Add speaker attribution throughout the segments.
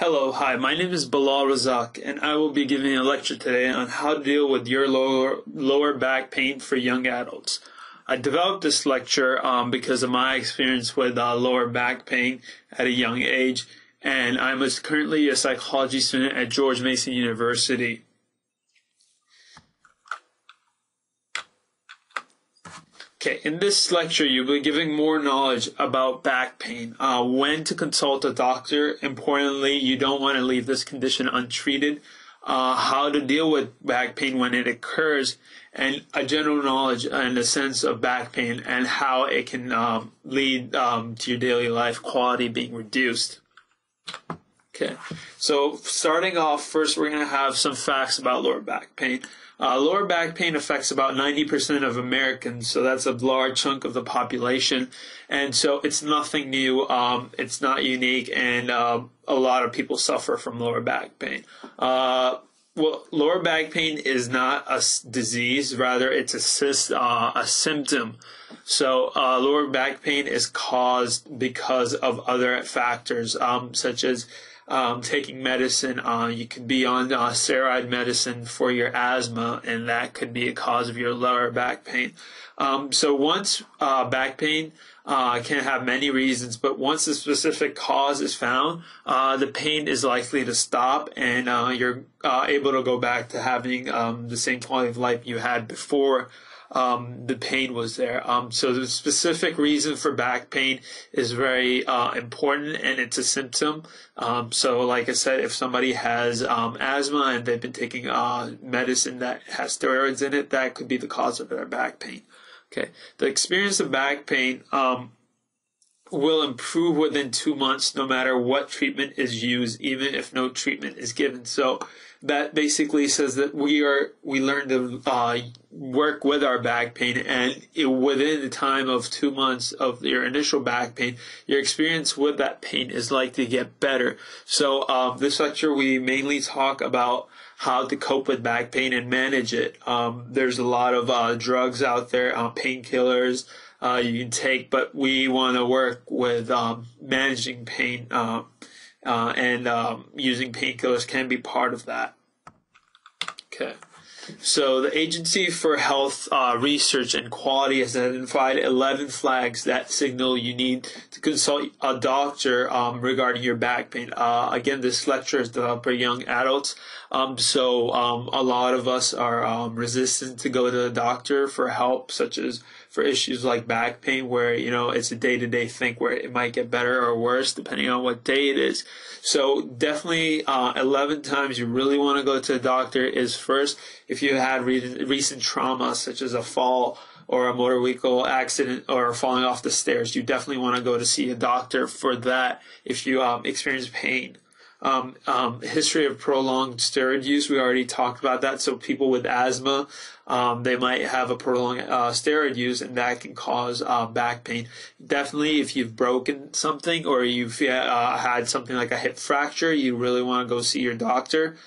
Speaker 1: Hello, hi, my name is Bilal Razak, and I will be giving a lecture today on how to deal with your lower back pain for young adults. I developed this lecture because of my experience with lower back pain at a young age, and I'm currently a psychology student at George Mason University. Okay, in this lecture, you'll be giving more knowledge about back pain, when to consult a doctor. Importantly, you don't want to leave this condition untreated, how to deal with back pain when it occurs, and a general knowledge and a sense of back pain and how it can lead to your daily life quality being reduced. Okay, so starting off, first we're going to have some facts about lower back pain. Lower back pain affects about 90% of Americans, so that's a large chunk of the population. And so it's nothing new, it's not unique, and a lot of people suffer from lower back pain. Lower back pain is not a disease, rather it's a symptom. So lower back pain is caused because of other factors, such as taking medicine. You could be on steroid medicine for your asthma, and that could be a cause of your lower back pain. So once back pain can have many reasons, but once a specific cause is found, the pain is likely to stop, and you're able to go back to having the same quality of life you had before the pain was there. So the specific reason for back pain is very important, and it's a symptom. So like I said, if somebody has asthma and they've been taking medicine that has steroids in it, that could be the cause of their back pain. Okay, the experience of back pain will improve within 2 months no matter what treatment is used, even if no treatment is given. So that basically says that we learn to work with our back pain, and within the time of 2 months of your initial back pain, your experience with that pain is likely to get better. So this lecture, we mainly talk about how to cope with back pain and manage it. There's a lot of drugs out there, painkillers you can take, but we want to work with managing pain, and using painkillers can be part of that. Okay. So the Agency for Health Research and Quality has identified 11 flags that signal you need to consult a doctor regarding your back pain. Again, this lecture is developed for young adults, so a lot of us are resistant to go to the doctor for help, such as for issues like back pain, where it's a day-to-day thing where it might get better or worse depending on what day it is. So definitely 11 times you really want to go to the doctor is first, if you had recent trauma such as a fall or a motor vehicle accident or falling off the stairs, you definitely want to go to see a doctor for that if you experience pain. History of prolonged steroid use, we already talked about that. So people with asthma, they might have a prolonged steroid use, and that can cause back pain. Definitely, if you've broken something or you've had something like a hip fracture, you really want to go see your doctor.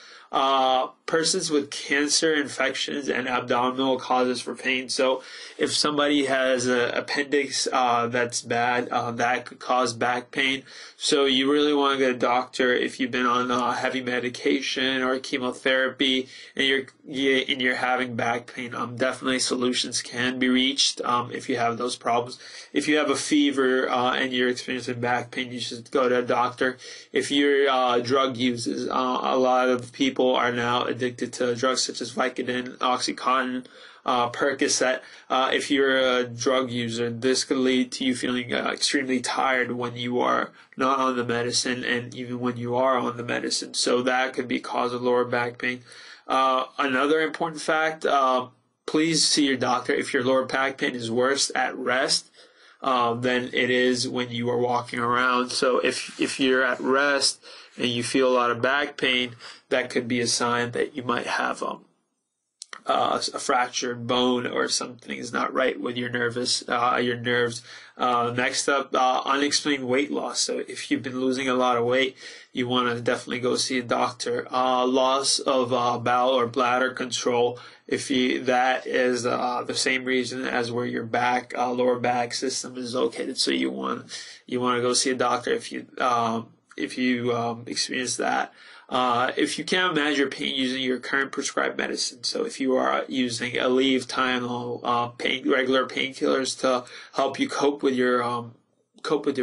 Speaker 1: Persons with cancer, infections, and abdominal causes for pain. So if somebody has an appendix that's bad, that could cause back pain. So you really want to get a doctor if you've been on heavy medication or chemotherapy and you're having back pain. Definitely solutions can be reached if you have those problems. If you have a fever and you're experiencing back pain, you should go to a doctor. If you're drug users, a lot of people are now addicted to drugs such as Vicodin, OxyContin, Percocet. If you're a drug user, this could lead to you feeling extremely tired when you are not on the medicine, and even when you are on the medicine. So that could be cause of lower back pain. Another important fact, please see your doctor if your lower back pain is worse at rest than it is when you are walking around. So if you're at rest and you feel a lot of back pain, that could be a sign that you might have a fractured bone or something is not right with your nerves. Next up, unexplained weight loss. So if you've been losing a lot of weight, you want to definitely go see a doctor. Loss of bowel or bladder control. That is the same reason as where your lower back system is located. So you want to go see a doctor if you experience that. If you can't manage your pain using your current prescribed medicine, so if you are using Aleve, Tylenol, regular painkillers to help you cope with your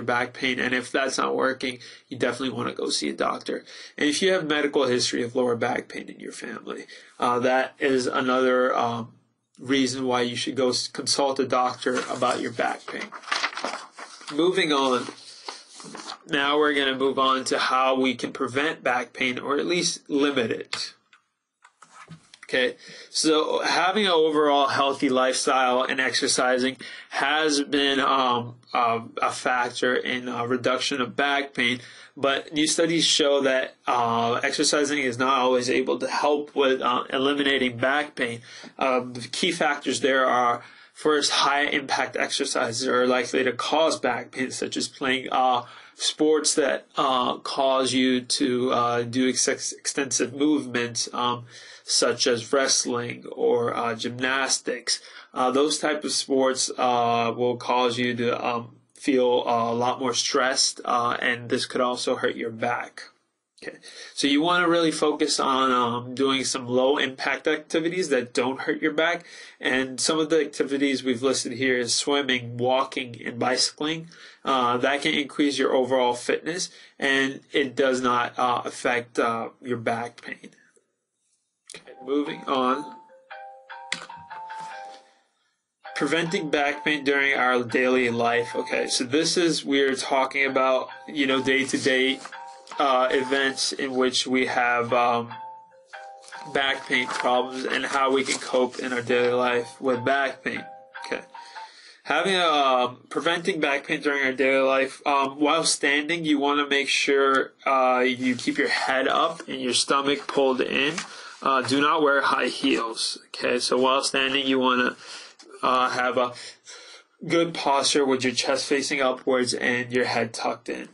Speaker 1: back pain, and if that's not working, you definitely want to go see a doctor. And if you have medical history of lower back pain in your family, that is another reason why you should go consult a doctor about your back pain. Moving on. Now we're going to move on to how we can prevent back pain, or at least limit it. Okay, so having an overall healthy lifestyle and exercising has been a factor in reduction of back pain, but new studies show that exercising is not always able to help with eliminating back pain. The key factors there are, first, high impact exercises are likely to cause back pain, such as playing sports that cause you to do extensive movements, such as wrestling or gymnastics. Those type of sports will cause you to feel a lot more stressed, and this could also hurt your back. Okay, so you want to really focus on doing some low-impact activities that don't hurt your back. And some of the activities we've listed here is swimming, walking, and bicycling. That can increase your overall fitness, and it does not affect your back pain. Okay, moving on. Preventing back pain during our daily life. Okay, so this is, we're talking about, day-to-day events in which we have back pain problems and how we can cope in our daily life with back pain. Okay, preventing back pain during our daily life. While standing, you want to make sure you keep your head up and your stomach pulled in. Do not wear high heels. Okay, so while standing, you want to have a good posture with your chest facing upwards and your head tucked in.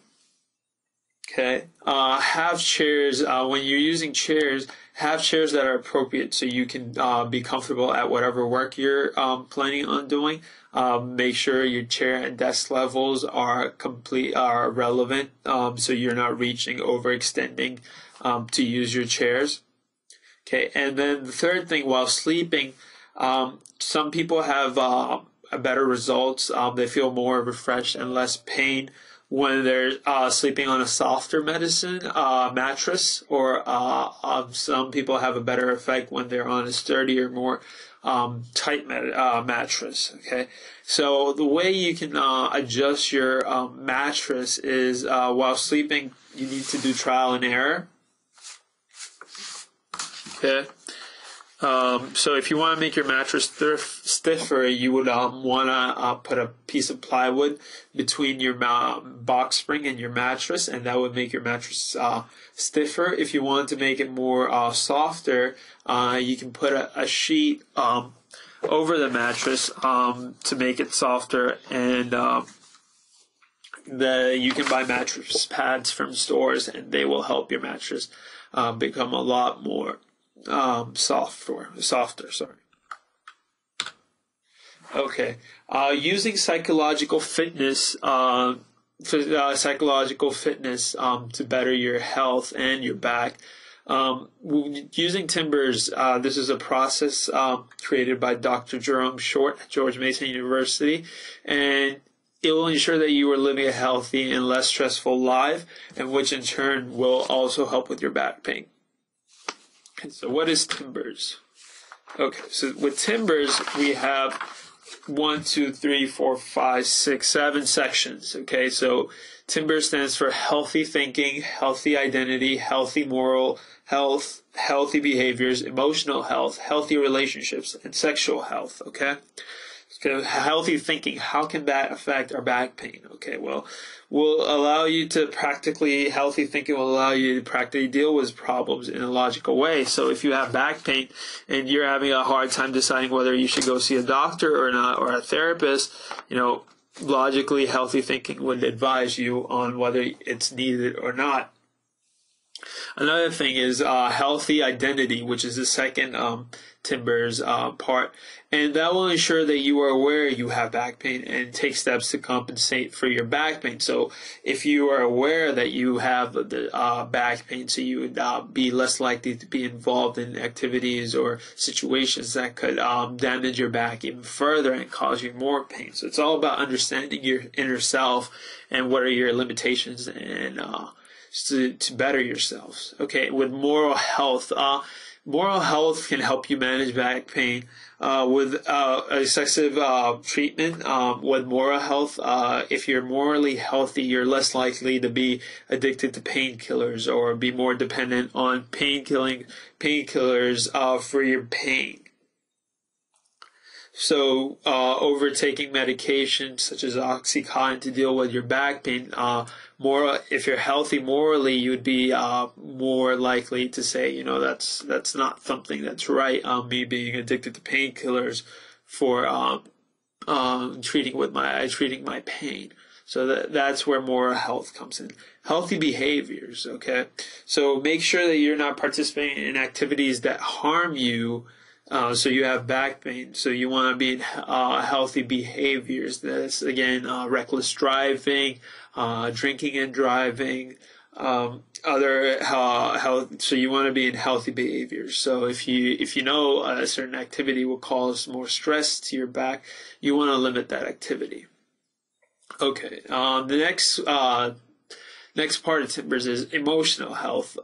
Speaker 1: Okay, have chairs, when you're using chairs, have chairs that are appropriate so you can be comfortable at whatever work you're planning on doing. Make sure your chair and desk levels are relevant, so you're not reaching, overextending to use your chairs. Okay, and then the third thing, while sleeping, some people have better results. They feel more refreshed and less pain when they're sleeping on a softer mattress, or some people have a better effect when they're on a sturdier, more tight mattress. Okay, so the way you can adjust your mattress is while sleeping, you need to do trial and error. Okay. So if you want to make your mattress stiffer, you would want to put a piece of plywood between your box spring and your mattress, and that would make your mattress stiffer. If you want to make it more softer, you can put a sheet over the mattress to make it softer, and you can buy mattress pads from stores, and they will help your mattress become a lot more softer. Okay. Using psychological fitness to better your health and your back. Using timbers, this is a process created by Dr. Jerome Short at George Mason University, and it will ensure that you are living a healthy and less stressful life, and which in turn will also help with your back pain. So what is timbers? Okay, so with timbers, we have 1, 2, 3, 4, 5, 6, 7 sections. Okay, so timbers stands for healthy thinking, healthy identity, healthy moral health, healthy behaviors, emotional health, healthy relationships, and sexual health. Okay, so healthy thinking, how can that affect our back pain? Okay, well, healthy thinking will allow you to practically deal with problems in a logical way. So if you have back pain and you're having a hard time deciding whether you should go see a doctor or not, or a therapist, logically healthy thinking would advise you on whether it's needed or not. Another thing is healthy identity, which is the second Timbers part, and that will ensure that you are aware you have back pain and take steps to compensate for your back pain. So if you are aware that you have the back pain, so you would be less likely to be involved in activities or situations that could damage your back even further and cause you more pain. So it's all about understanding your inner self and what are your limitations and to better yourselves. Okay, with moral health. Moral health can help you manage back pain with excessive treatment. With moral health, if you're morally healthy, you're less likely to be addicted to painkillers or be more dependent on painkillers for your pain. So, overtaking medications such as Oxycontin to deal with your back pain, if you're healthy morally, you'd be more likely to say, that's not something that's right. Me being addicted to painkillers for treating my pain. So that's where moral health comes in. Healthy behaviors, okay? So make sure that you're not participating in activities that harm you. So you have back pain. So you want to be in healthy behaviors. That's again reckless driving, drinking and driving, other health. So you want to be in healthy behaviors. So if you know a certain activity will cause more stress to your back, you want to limit that activity. Okay. The next part of Timbers is emotional health.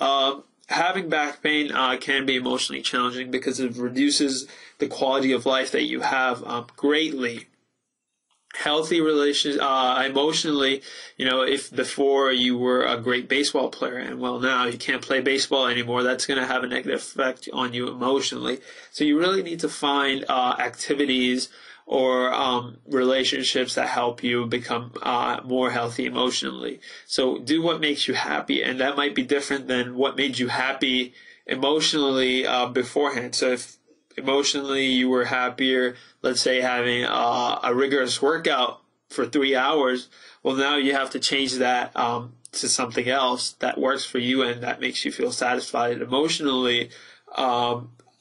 Speaker 1: Having back pain can be emotionally challenging because it reduces the quality of life that you have greatly. Healthy relations, emotionally, if before you were a great baseball player and now you can't play baseball anymore, that's going to have a negative effect on you emotionally. So you really need to find activities or relationships that help you become more healthy emotionally. So do what makes you happy, and that might be different than what made you happy emotionally beforehand. So if emotionally you were happier, let's say having a rigorous workout for 3 hours, well now you have to change that to something else that works for you and that makes you feel satisfied emotionally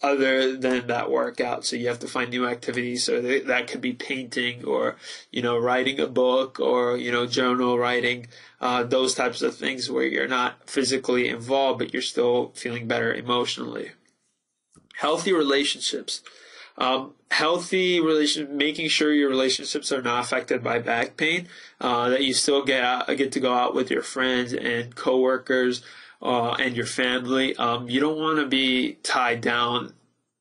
Speaker 1: other than that workout. So you have to find new activities. So that could be painting or, writing a book or, journal writing, those types of things where you're not physically involved, but you're still feeling better emotionally. Healthy relationships. Making sure your relationships are not affected by back pain, that you still get to go out with your friends and coworkers, and your family. You don't want to be tied down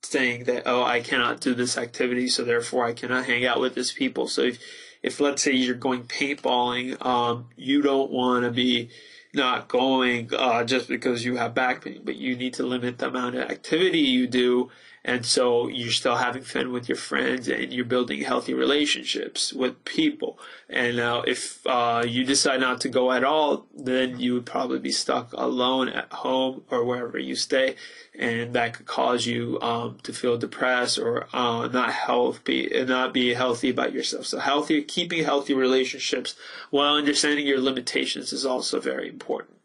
Speaker 1: saying that, I cannot do this activity, so therefore I cannot hang out with these people. So if let's say you're going paintballing, you don't want to be not going just because you have back pain, but you need to limit the amount of activity you do. And so you're still having fun with your friends and you're building healthy relationships with people. And now if you decide not to go at all, then you would probably be stuck alone at home or wherever you stay. And that could cause you to feel depressed or not be healthy about yourself. So keeping healthy relationships while understanding your limitations is also very important.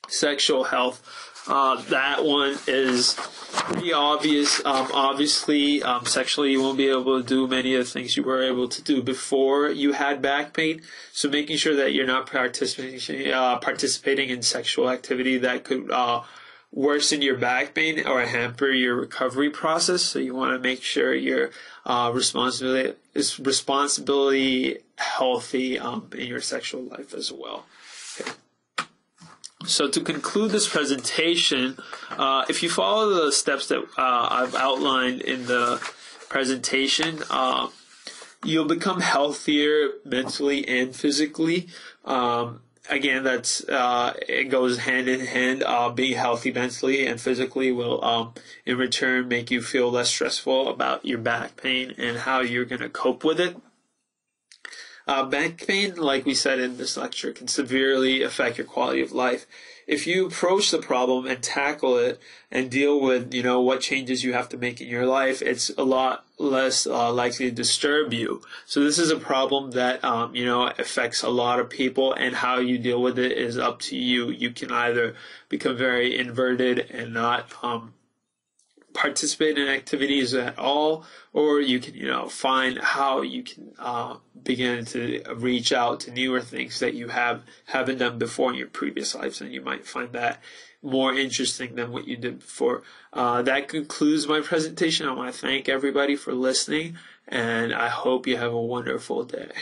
Speaker 1: Sexual health. That one is pretty obvious. Obviously, sexually you won't be able to do many of the things you were able to do before you had back pain. So making sure that you're not participating in sexual activity that could worsen your back pain or hamper your recovery process. So you want to make sure you're responsibly healthy in your sexual life as well. Okay. So to conclude this presentation, if you follow the steps that I've outlined in the presentation, you'll become healthier mentally and physically. Again, it goes hand in hand. Being healthy mentally and physically will, in return, make you feel less stressful about your back pain and how you're going to cope with it. Back pain, like we said in this lecture, can severely affect your quality of life. If you approach the problem and tackle it and deal with, what changes you have to make in your life, it's a lot less likely to disturb you. So this is a problem that, affects a lot of people, and how you deal with it is up to you. You can either become very inverted and not participate in activities at all, or you can, find how you can begin to reach out to newer things that you haven't done before in your previous lives, and you might find that more interesting than what you did before. That concludes my presentation. I want to thank everybody for listening, and I hope you have a wonderful day.